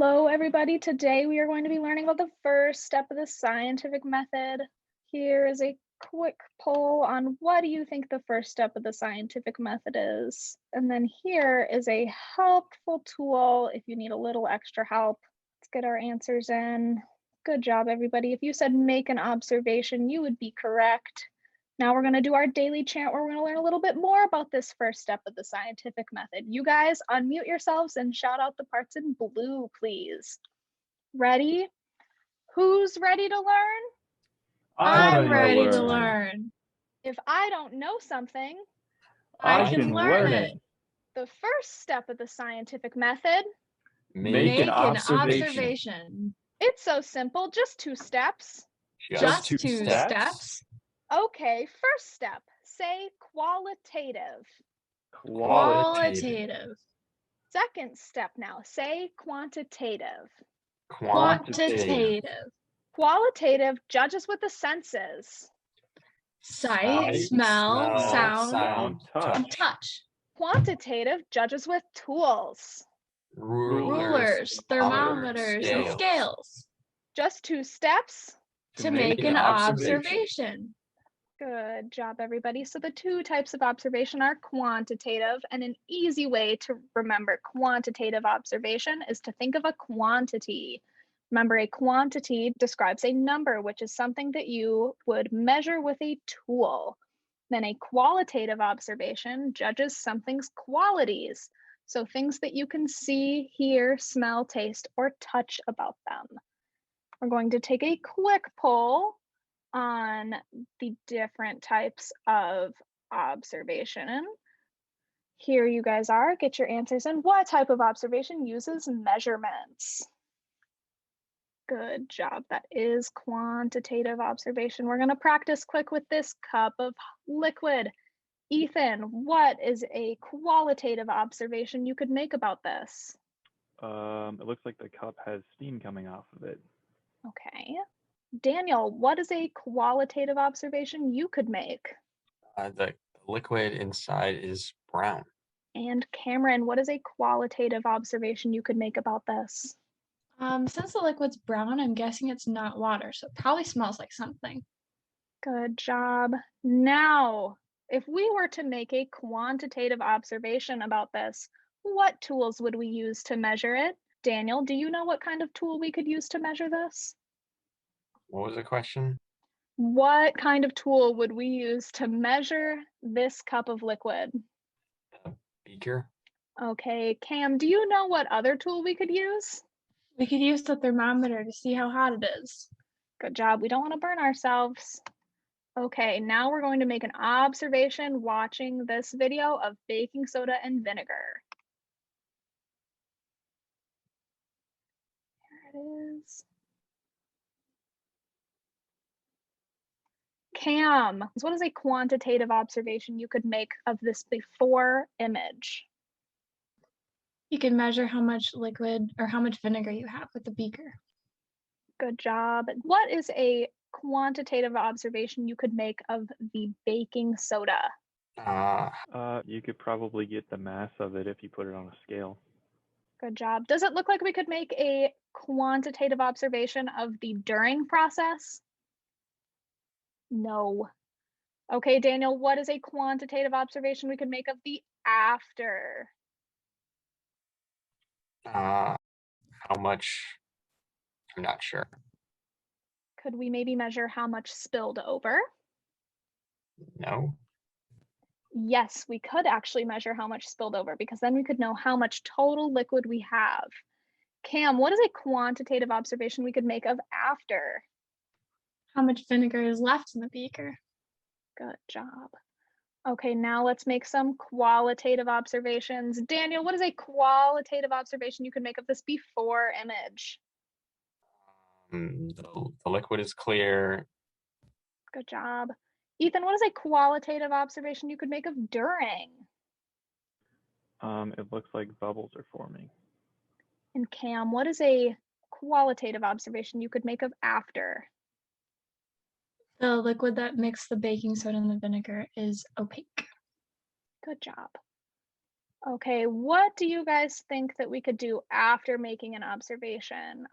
Hello, everybody. Today we are going to be learning about the first step of the scientific method. Here is a quick poll on what do you think the first step of the scientific method is? And then here is a helpful tool if you need a little extra help. Let's get our answers in. Good job, everybody. If you said make an observation, you would be correct. Now we're going to do our daily chant where we're going to learn a little bit more about this first step of the scientific method. You guys unmute yourselves and shout out the parts in blue, please. Ready? Who's ready to learn? I'm ready to learn. If I don't know something, I can learn it. the first step of the scientific method, Make an observation. it's so simple, just 2 steps. Just two steps? Okay, first step, say qualitative. Qualitative. Second step now, say quantitative. Quantitative. Qualitative judges with the senses. Sight, smell, sound, and touch. Quantitative judges with tools. Rulers, thermometers, and scales. Just 2 steps To make an observation. Good job, everybody. So the 2 types of observation are quantitative, and an easy way to remember quantitative observation is to think of a quantity. Remember, a quantity describes a number, which is something that you would measure with a tool. Then a qualitative observation judges something's qualities, so things that you can see, hear, smell, taste, or touch about them. We're going to take a quick poll on the different types of observation. Here you guys are, get your answers in. What type of observation uses measurements? Good job, that is quantitative observation. We're gonna practice quick with this cup of liquid. Ethan, what is a qualitative observation you could make about this? It looks like the cup has steam coming off of it. Okay. Daniel, what is a qualitative observation you could make? The liquid inside is brown. And Cameron, what is a qualitative observation you could make about this? Since the liquid's brown, I'm guessing it's not water, so it probably smells like something. Good job. Now, if we were to make a quantitative observation about this, what tools would we use to measure it? Daniel, do you know what kind of tool we could use to measure this? What was the question? What kind of tool would we use to measure this cup of liquid? A beaker. Okay, Cam, do you know what other tool we could use? We could use the thermometer to see how hot it is. Good job. We don't want to burn ourselves. Okay, now we're going to make an observation watching this video of baking soda and vinegar. Here it is. Cam, what is a quantitative observation you could make of this before image? You can measure how much liquid or how much vinegar you have with the beaker. Good job. What is a quantitative observation you could make of the baking soda? You could probably get the mass of it if you put it on a scale. Good job. Does it look like we could make a quantitative observation of the during process? No. Okay, Daniel, what is a quantitative observation we could make of the after? How much? I'm not sure. Could we maybe measure how much spilled over? No. Yes, we could actually measure how much spilled over because then we could know how much total liquid we have. Cam, what is a quantitative observation we could make of after? How much vinegar is left in the beaker? Good job. Okay, now let's make some qualitative observations. Daniel, what is a qualitative observation you could make of this before image? The liquid is clear. Good job. Ethan, what is a qualitative observation you could make of during? It looks like bubbles are forming. And Cam, what is a qualitative observation you could make of after? The liquid that mixed the baking soda and the vinegar is opaque. Good job. Okay, what do you guys think that we could do after making an observation?